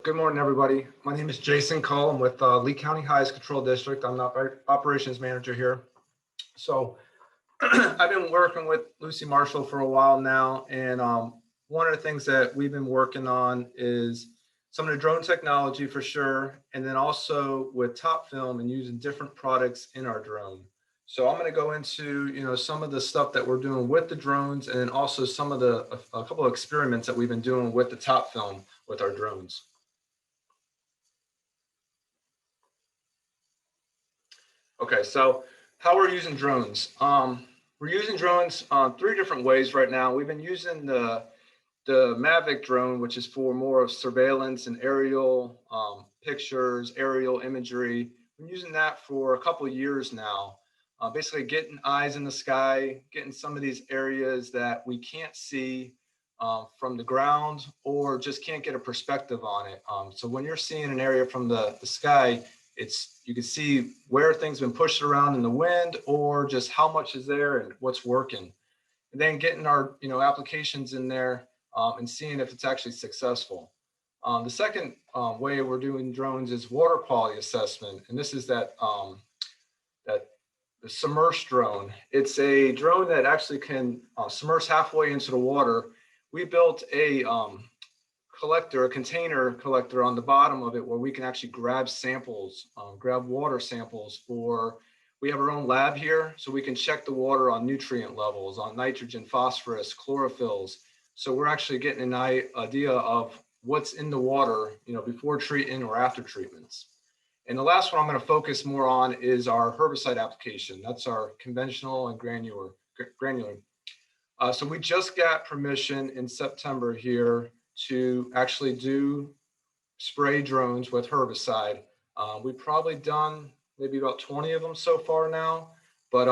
Good morning, everybody. My name is Jason Cull. I'm with Lee County Highest Control District. I'm the operations manager here. So I've been working with Lucy Marshall for a while now. And one of the things that we've been working on is some of the drone technology for sure. And then also with TopFilm and using different products in our drone. So I'm going to go into, some of the stuff that we're doing with the drones, and then also some of a couple of experiments that we've been doing with the TopFilm with our drones. Okay, so how we're using drones. We're using drones 3 different ways right now. We've been using the Mavic drone, which is for more of surveillance and aerial pictures, aerial imagery. We're using that for a couple of years now. Basically getting eyes in the sky, getting some of these areas that we can't see from the ground or just can't get a perspective on it. So when you're seeing an area from the sky, you can see where things have been pushed around in the wind or just how much is there and what's working. And then getting our applications in there and seeing if it's actually successful. The second way we're doing drones is water quality assessment. And this is the submerged drone. It's a drone that actually can submerge halfway into the water. We built a container collector on the bottom of it where we can actually grab samples, grab water samples we have our own lab here, so we can check the water on nutrient levels, on nitrogen, phosphorus, chlorophylls. So we're actually getting an idea of what's in the water, before treating or after treatments. And the last one I'm going to focus more on is our herbicide application. That's our conventional and granular. So we just got permission in September here to actually do spray drones with herbicide. We've probably done maybe about 20 of them so far now, but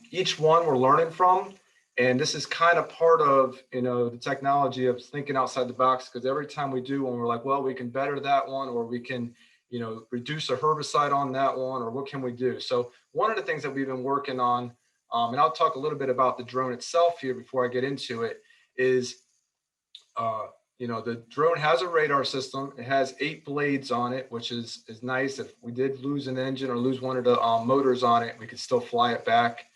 each one we're learning from. And this is kind of part of, the technology of thinking outside the box, because every time we do one, we're like, well, we can better that one, or we can, reduce a herbicide on that one, or what can we do? So one of the things that we've been working on, and I'll talk a little bit about the drone itself here before I get into it, is the drone has a radar system. It has 8 blades on it, which is nice. If we did lose an engine or lose one of the motors on it, we could still fly it back.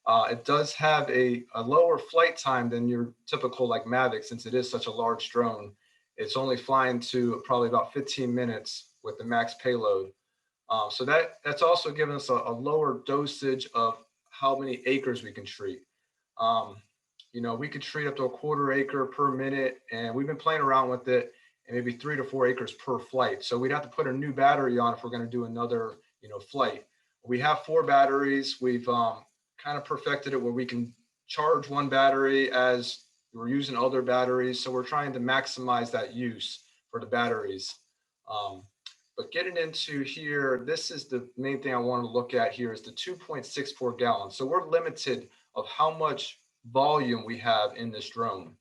It does have a lower flight time than your typical like Mavic, since it is such a large drone. It's only flying to probably about 15 minutes with the max payload. So that's also given us a lower dosage of how many acres we can treat. We could treat up to a 1/4 acre per minute, and we've been playing around with it, and maybe 3 to 4 acres per flight. So we'd have to put a new battery on if we're going to do another, flight. We have 4 batteries. We've kind of perfected it where we can charge one battery as we're using other batteries. So we're trying to maximize that use for the batteries. But getting into here, this is the main thing I want to look at here is the 2.64 gallons. So we're limited of how much volume we have in this drone.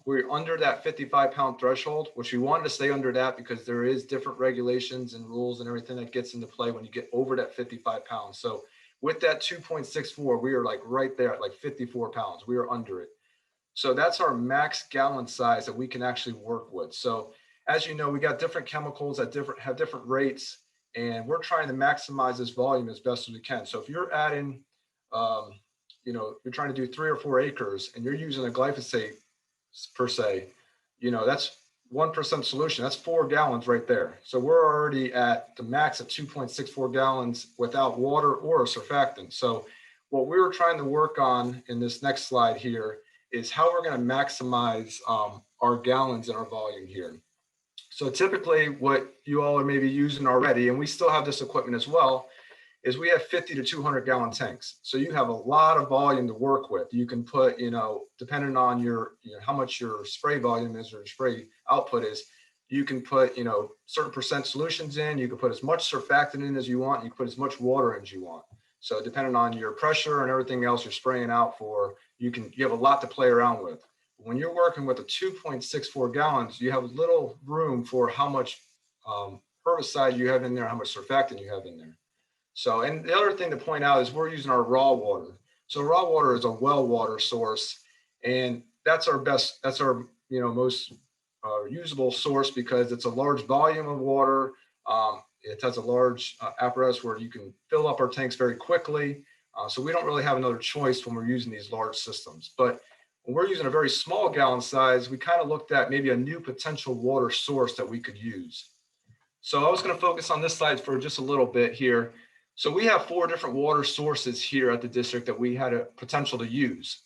We're under that 55-pound threshold, which we wanted to stay under that because there is different regulations and rules and everything that gets into play when you get over that 55 pounds. So with that 2.64, we are like right there at like 54 pounds. We are under it. So that's our max gallon size that we can actually work with. So as you know, we got different chemicals that have different rates, and we're trying to maximize this volume as best as we can. So if you're adding, you're trying to do 3 or 4 acres and you're using a glyphosate per se, that's 1% solution. That's 4 gallons right there. So we're already at the max of 2.64 gallons without water or a surfactant. So what we were trying to work on in this next slide here is how we're going to maximize our gallons and our volume here. So typically what you all are maybe using already, and we still have this equipment as well, is we have 50 to 200 gallon tanks. So you have a lot of volume to work with. You can put, depending on your, how much your spray volume is or your spray output is, you can put, certain percent solutions in, you can put as much surfactant in as you want, you can put as much water in as you want. So depending on your pressure and everything else you're spraying out for, you have a lot to play around with. When you're working with a 2.64 gallons, you have little room for how much herbicide you have in there, how much surfactant you have in there. So, and the other thing to point out is we're using our raw water. So raw water is a well water source, and that's our best, that's our, most usable source because it's a large volume of water. It has a large apparatus where you can fill up our tanks very quickly. So we don't really have another choice when we're using these large systems. But when we're using a very small gallon size, we kind of looked at maybe a new potential water source that we could use. So I was going to focus on this slide for just a little bit here. So we have 4 different water sources here at the district that we had a potential to use.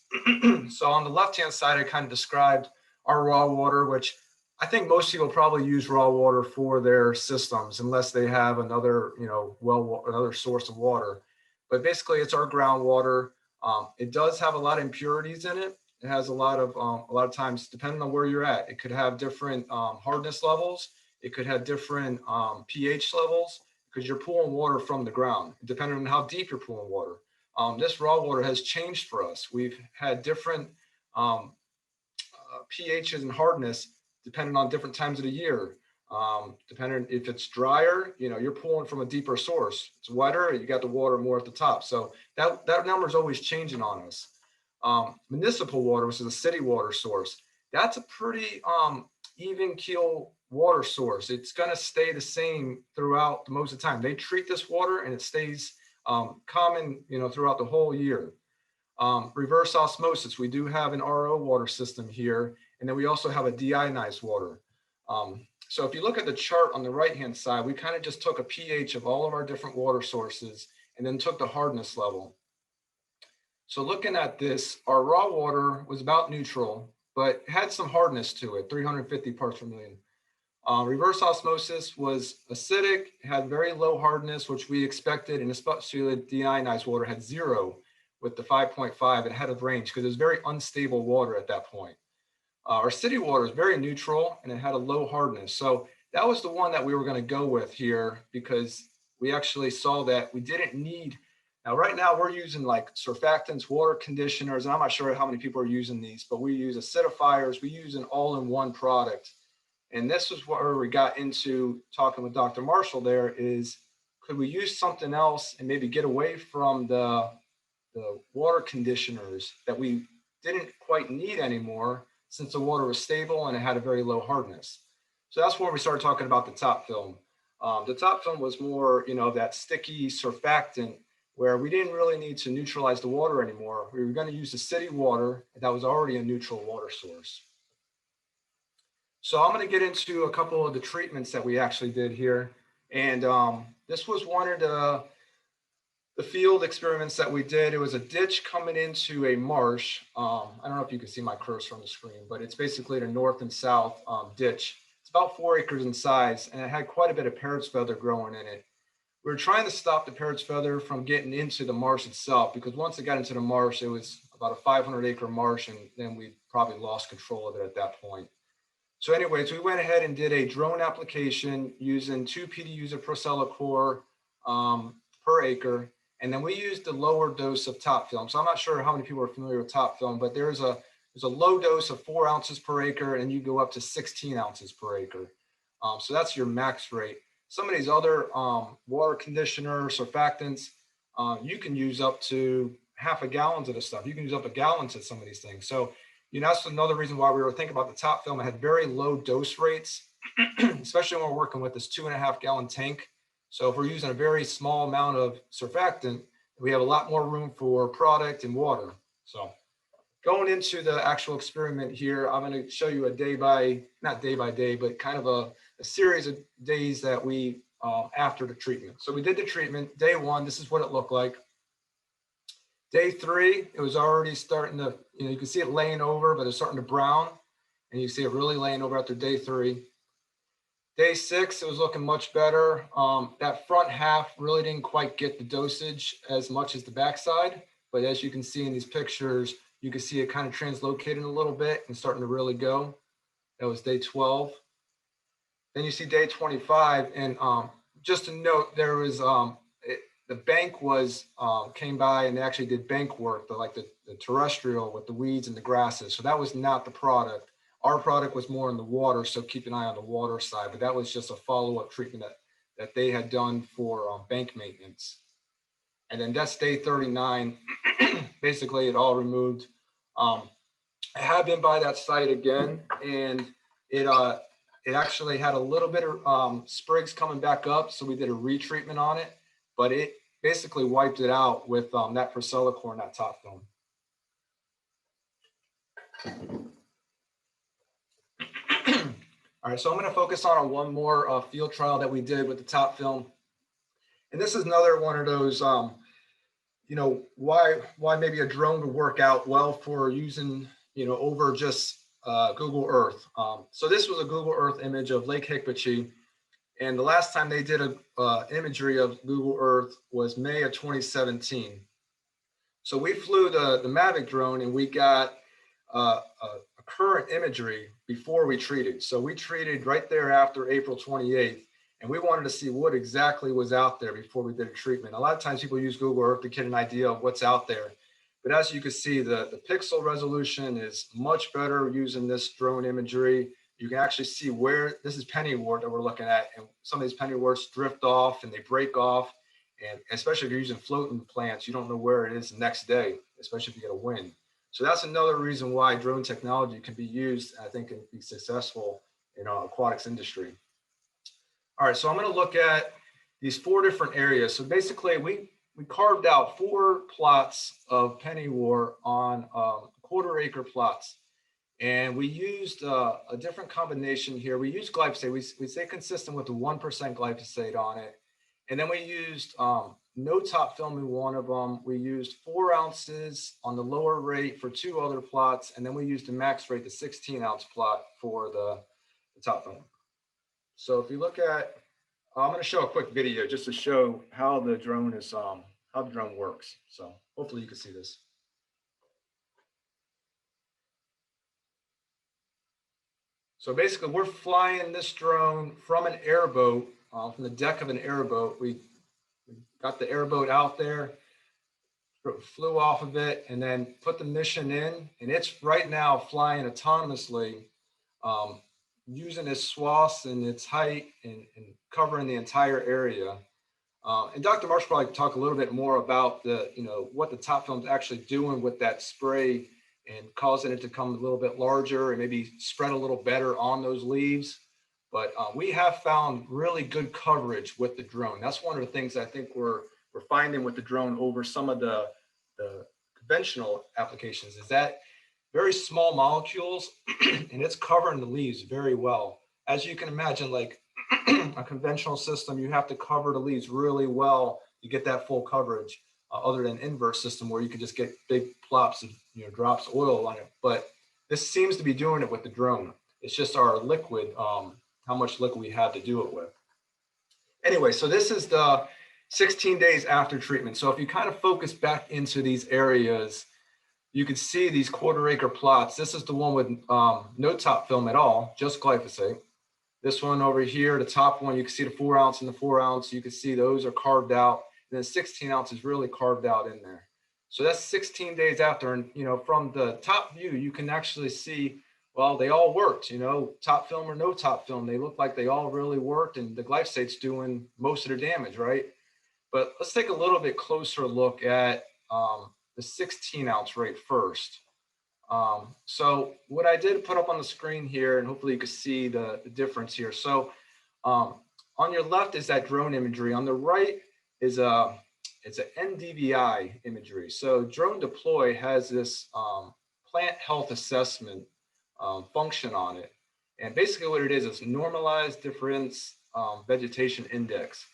So on the left-hand side, I kind of described our raw water, which I think most people probably use raw water for their systems unless they have another, another source of water. But basically, it's our groundwater. It does have a lot of impurities in it. It has a lot of times, depending on where you're at, it could have different hardness levels. It could have different pH levels because you're pulling water from the ground, depending on how deep you're pulling water. This raw water has changed for us. We've had different pHs and hardness depending on different times of the year. Depending if it's drier, you're pulling from a deeper source. It's wetter, you got the water more at the top. So that number is always changing on us. Municipal water, which is a city water source, that's a pretty even keel water source. It's going to stay the same throughout most of the time. They treat this water and it stays common, throughout the whole year. Reverse osmosis, we do have an RO water system here, and then we also have a deionized water. So if you look at the chart on the right-hand side, we kind of just took a pH of all of our different water sources and then took the hardness level. So looking at this, our raw water was about neutral, but had some hardness to it, 350 parts per million. Reverse osmosis was acidic, had very low hardness, which we expected, and especially the deionized water had 0 with the 5.5 ahead of range because it was very unstable water at that point. Our city water is very neutral and it had a low hardness. So that was the one that we were going to go with here because we actually saw that we didn't need. Now, right now we're using like surfactants, water conditioners, and I'm not sure how many people are using these, but we use acidifiers. We use an all-in-one product. And this is where we got into talking with Dr. Marshall there is, could we use something else and maybe get away from the water conditioners that we didn't quite need anymore since the water was stable and it had a very low hardness. So that's where we started talking about the TopFilm. The TopFilm was more, that sticky surfactant where we didn't really need to neutralize the water anymore. We were going to use the city water that was already a neutral water source. So I'm going to get into a couple of the treatments that we actually did here. And this was one of the field experiments that we did. It was a ditch coming into a marsh. I don't know if you can see my cursor on the screen, but it's basically the north and south ditch. It's about 4 acres in size, and it had quite a bit of parrot's feather growing in it. We were trying to stop the parrot's feather from getting into the marsh itself, because once it got into the marsh, it was about a 500-acre marsh, and then we probably lost control of it at that point. So anyways, we went ahead and did a drone application using 2 PDUs of Procellachlor per acre. And then we used the lower dose of TopFilm. So I'm not sure how many people are familiar with TopFilm, but there's a low dose of 4 ounces per acre, and you go up to 16 ounces per acre. So that's your max rate. Some of these other water conditioners, surfactants, you can use up to half a gallon of this stuff. You can use up a gallon to some of these things. So, that's another reason why we were thinking about the TopFilm. It had very low dose rates, especially when we're working with this 2.5 gallon tank. So if we're using a very small amount of surfactant, we have a lot more room for product and water. So going into the actual experiment here, I'm going to show you not day by day, but kind of a series of days that we, after the treatment. So we did the treatment. Day 1, this is what it looked like. Day 3, it was already starting to, you can see it laying over, but it's starting to brown. And you see it really laying over after day 3. Day 6, it was looking much better. That front half really didn't quite get the dosage as much as the backside. But as you can see in these pictures, you can see it kind of translocating a little bit and starting to really go. That was day 12. Then you see day 25. And just to note, there was the bank came by and they actually did bank work, the terrestrial with the weeds and the grasses. So that was not the product. Our product was more in the water, so keep an eye on the water side. But that was just a follow-up treatment that they had done for bank maintenance. And then that's day 39. Basically, it all removed. I have been by that site again, and it actually had a little bit of sprigs coming back up, so we did a retreatment on it, but it basically wiped it out with that Priscilla-corn, that TopFilm. All right, so I'm going to focus on one more field trial that we did with the TopFilm, and this is another one of those, you know, why maybe a drone would work out well for using, you know, over just Google Earth. So this was a Google Earth image of Lake Hicpochee, and the last time they did a imagery of Google Earth was May of 2017. So we flew the Mavic drone, and we got a current imagery before we treated. So we treated right there after April 28th, and we wanted to see what exactly was out there before we did a treatment. A lot of times people use Google Earth to get an idea of what's out there. But as you can see, the pixel resolution is much better using this drone imagery. You can actually see where, this is pennywort that we're looking at, and some of these pennyworts drift off and they break off. And especially if you're using floating plants, you don't know where it is the next day, especially if you get a wind. So that's another reason why drone technology can be used, I think, and be successful in aquatics industry. All right, so I'm going to look at these 4 different areas. So basically, we carved out 4 plots of pennywort on 1/4 acre plots. And we used a different combination here. We used glyphosate. We stay consistent with the 1% glyphosate on it. And then we used no TopFilm in one of them. We used 4 ounces on the lower rate for 2 other plots. And then we used the max rate, the 16-ounce plot for the TopFilm. So if you look at, I'm going to show a quick video just to show how the drone is, how the drone works. So hopefully you can see this. So basically we're flying this drone from an airboat, from the deck of an airboat. We got the airboat out there, flew off of it, and then put the mission in. And it's right now flying autonomously, using its swaths and its height and covering the entire area. And Dr. Marsh probably talk a little bit more about the, you know, what the TopFilm is actually doing with that spray and causing it to come a little bit larger and maybe spread a little better on those leaves. But we have found really good coverage with the drone. That's one of the things I think we're finding with the drone over some of the conventional applications, is that very small molecules and it's covering the leaves very well. As you can imagine, like a conventional system, you have to cover the leaves really well to get that full coverage, other than inverse system where you can just get big plops of, you know, drops of oil on it. But this seems to be doing it with the drone. It's just our liquid, how much liquid we have to do it with. Anyway, so this is the 16 days after treatment. So if you kind of focus back into these areas, you can see these 1/4 acre plots. This is the one with no TopFilm at all, just glyphosate. This one over here, the top one, you can see the 4 ounce and the 4 ounce. You can see those are carved out. And then 16 ounce is really carved out in there. So that's 16 days after. And, you know, from the top view, you can actually see, well, they all worked, you know, TopFilm or no TopFilm. They look like they all really worked, and the glyphosate's doing most of the damage, right? But let's take a little bit closer look at the 16 ounce rate first. So what I did put up on the screen here, and hopefully you can see the difference here. So on your left is that drone imagery. On the right is it's an NDVI imagery. So Drone Deploy has this plant health assessment function on it. And basically what it is normalized difference vegetation index.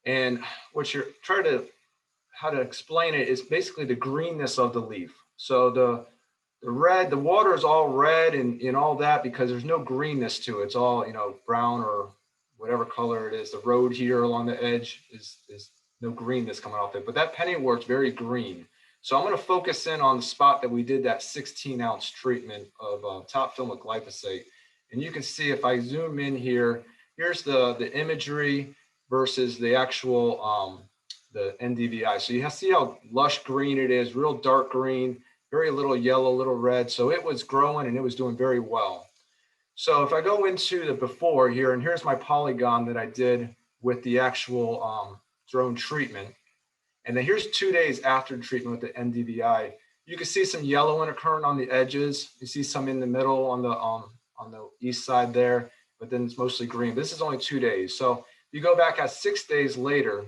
And what you're trying to, how to explain it is basically the greenness of the leaf. So the red, the water is all red and all that because there's no greenness to it. It's all, you know, brown or whatever color it is. The road here along the edge is no greenness coming off it, but that pennywort's very green. So I'm going to focus in on the spot that we did that 16 ounce treatment of TopFilm with glyphosate. And you can see if I zoom in here, here's the imagery versus the actual, the NDVI. So you see how lush green it is, real dark green, very little yellow, little red. So it was growing and it was doing very well. So if I go into the before here, and here's my polygon that I did with the actual drone treatment. And then here's 2 days after treatment with the NDVI. You can see some yellowing occurring on the edges. You see some in the middle on on the east side there, but then it's mostly green. This is only 2 days. So if you go back at 6 days later,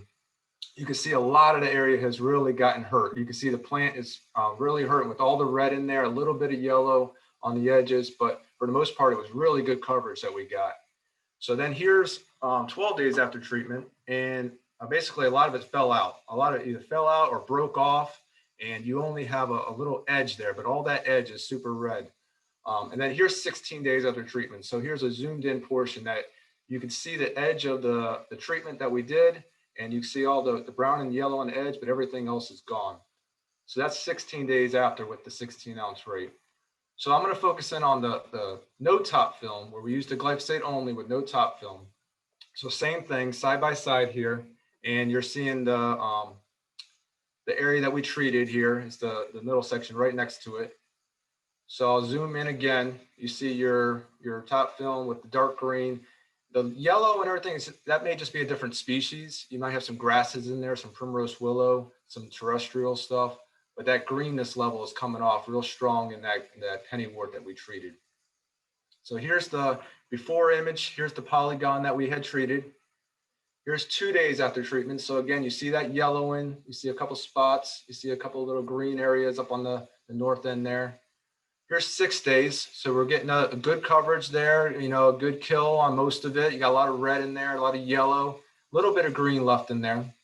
you can see a lot of the area has really gotten hurt. You can see the plant is really hurting with all the red in there, a little bit of yellow on the edges, but for the most part, it was really good coverage that we got. So then here's 12 days after treatment, and basically a lot of it fell out. A lot of it either fell out or broke off, and you only have a little edge there, but all that edge is super red. And then here's 16 days after treatment. So here's a zoomed in portion that you can see the edge of the treatment that we did, and you can see all the brown and yellow on the edge, but everything else is gone. So that's 16 days after with the 16-ounce rate. So I'm going to focus in on the no top film, where we use the glyphosate only with no top film. So same thing, side by side here, and you're seeing the area that we treated here is the middle section right next to it. So I'll zoom in again. You see your top film with the dark green. The yellow and everything, that may just be a different species. You might have some grasses in there, some primrose willow, some terrestrial stuff, but that greenness level is coming off real strong in that pennywort that we treated. So here's the before image. Here's the polygon that we had treated. Here's 2 days after treatment. So again, you see that yellowing, you see a couple spots, you see a couple little green areas up on the north end there. Here's 6 days. So we're getting a good coverage there, you know, a good kill on most of it. You got a lot of red in there, a lot of yellow, a little bit of green left in there.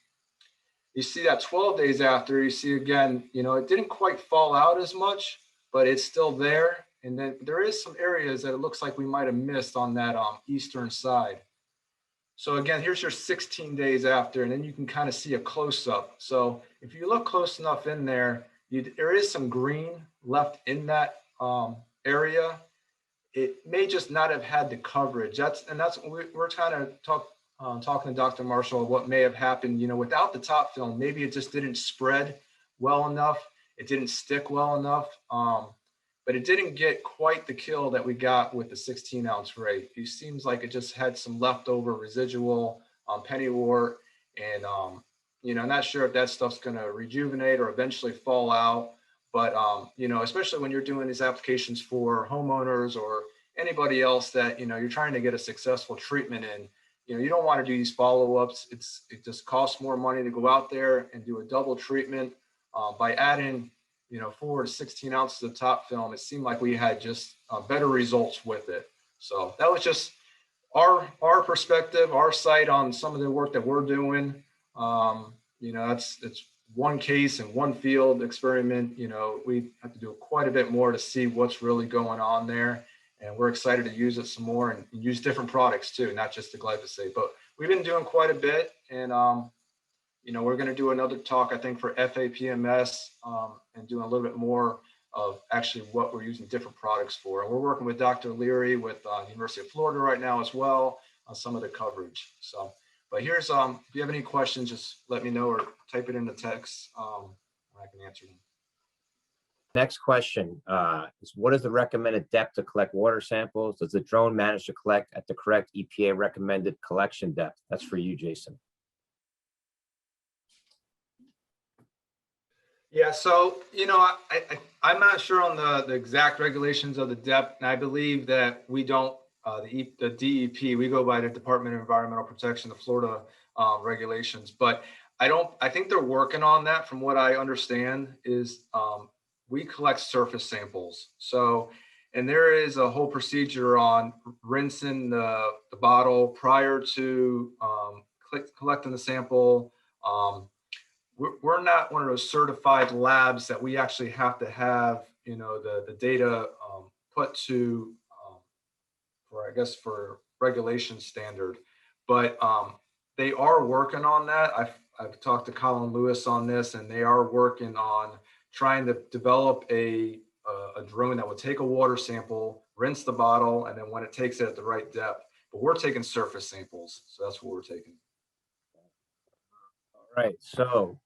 You see that 12 days after, you see again, you know, it didn't quite fall out as much, but it's still there. And then there is some areas that it looks like we might have missed on that eastern side. So again, here's your 16 days after, and then you can kind of see a close-up. So if you look close enough in there, there is some green left in that area. It may just not have had the coverage. We're kind of talking to Dr. Marshall what may have happened. You know, without the top film, maybe it just didn't spread well enough. It didn't stick well enough. But it didn't get quite the kill that we got with the 16-ounce rate. It seems like it just had some leftover residual pennywort, and you know, I'm not sure if that stuff's going to rejuvenate or eventually fall out. But you know, especially when you're doing these applications for homeowners or anybody else that, you know, you're trying to get a successful treatment in, you know, you don't want to do these follow-ups. It just costs more money to go out there and do a double treatment. By adding, you know, 4 to 16 ounces of top film, it seemed like we had just better results with it. So that was just our perspective, our sight on some of the work that we're doing. You know, it's one case and one field experiment. You know, we have to do quite a bit more to see what's really going on there. And we're excited to use it some more and use different products too, not just the glyphosate. But we've been doing quite a bit, and you know, we're going to do another talk, I think, for FAPMS and doing a little bit more of actually what we're using different products for. And we're working with Dr. Leary with University of Florida right now as well on some of the coverage. So, but here's, if you have any questions, just let me know or type it in the text and I can answer them. Next question is, what is the recommended depth to collect water samples? Does the drone manage to collect at the correct EPA recommended collection depth? That's for you, Jason. Yeah, so, you know, I'm not sure on the exact regulations of the depth, and I believe that we don't, the DEP, we go by the Department of Environmental Protection, the Florida regulations, but I think they're working on that. From what I understand is we collect surface samples. So, and there is a whole procedure on rinsing the bottle prior to collecting the sample. We're not one of those certified labs that we actually have to have, you know, the data put to, for, I guess, for regulation standard, but they are working on that. I've talked to Colin Lewis on this, and they are working on trying to develop a drone that will take a water sample, rinse the bottle, and then when it takes it at the right depth. But we're taking surface samples, so that's what we're taking. All right, so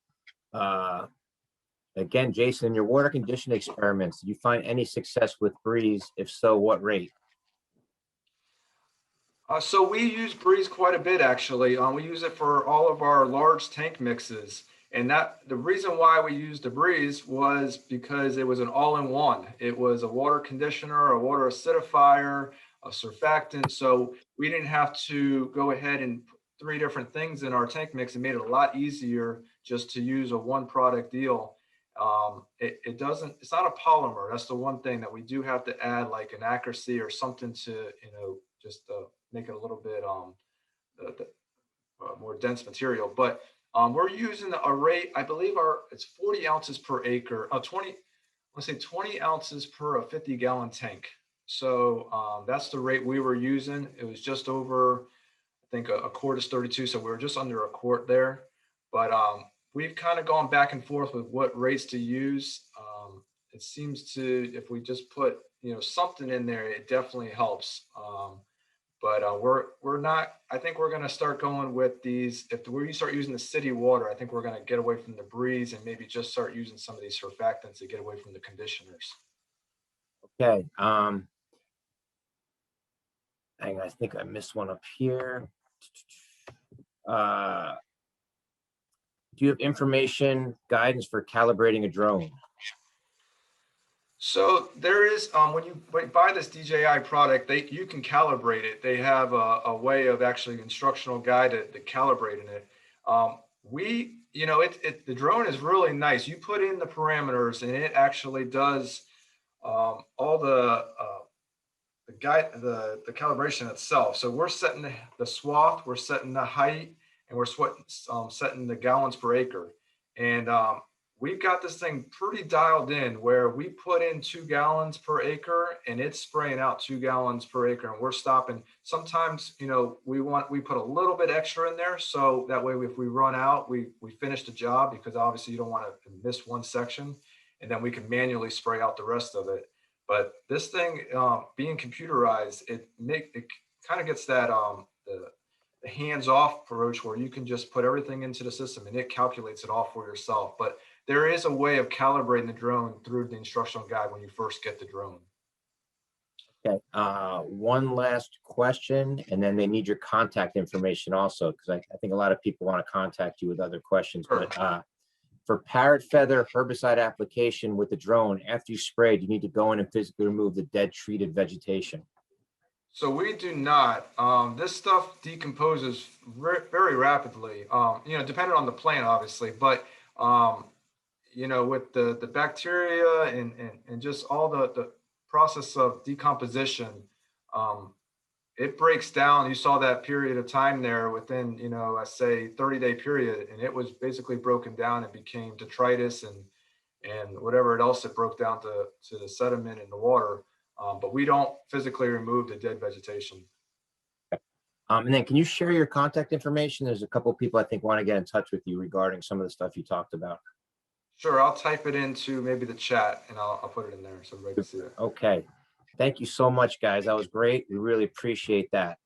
again, Jason, in your water condition experiments, did you find any success with Breeze? If so, what rate? So we use Breeze quite a bit, actually. We use it for all of our large tank mixes. And the reason why we used the Breeze was because it was an all-in-one. It was a water conditioner, a water acidifier, a surfactant. So we didn't have to go ahead and put 3 different things in our tank mix. It made it a lot easier just to use a one product deal. It doesn't, it's not a polymer. That's the one thing that we do have to add, like an accuracy or something to, you know, just make it a little bit more dense material. But we're using a rate, I believe it's 40 ounces per acre, 20, let's say 20 ounces per a 50-gallon tank. So that's the rate we were using. It was just over, I think a quart is 32. So we were just under a quart there. But we've kind of gone back and forth with what rates to use. It seems to, if we just put, you know, something in there, it definitely helps. But we're not, I think we're going to start going with these. If we start using the city water, I think we're going to get away from the breeze and maybe just start using some of these surfactants to get away from the conditioners. Okay. Hang on, I think I missed one up here. Do you have information guidance for calibrating a drone? So there is, when you buy this DJI product, you can calibrate it. They have a way of actually instructional guide to calibrating it. You know, the drone is really nice. You put in the parameters and it actually does all the calibration itself. So we're setting the swath, we're setting the height, and we're setting the gallons per acre. And we've got this thing pretty dialed in where we put in 2 gallons per acre and it's spraying out 2 gallons per acre, and we're stopping. Sometimes, you know, we put a little bit extra in there. So that way, if we run out, we finish the job, because obviously you don't want to miss one section, and then we can manually spray out the rest of it. But this thing being computerized, it kind of gets that the hands-off approach where you can just put everything into the system and it calculates it all for yourself. But there is a way of calibrating the drone through the instructional guide when you first get the drone. Okay. One last question, and then they need your contact information also, because I think a lot of people want to contact you with other questions. Sure. But for parrot feather herbicide application with the drone, after you sprayed, you need to go in and physically remove the dead treated vegetation. So we do not. This stuff decomposes very rapidly, you know, depending on the plant, obviously. But, you know, with the bacteria and just all the process of decomposition, it breaks down. You saw that period of time there within, you know, I say 30-day period, and it was basically broken down and became detritus and whatever else it broke down to the sediment in the water. But we don't physically remove the dead vegetation. And then can you share your contact information? There's a couple of people I think want to get in touch with you regarding some of the stuff you talked about. Sure, I'll type it into maybe the chat and I'll put it in there so everybody can see it. Okay. Thank you so much, guys. That was great. We really appreciate that.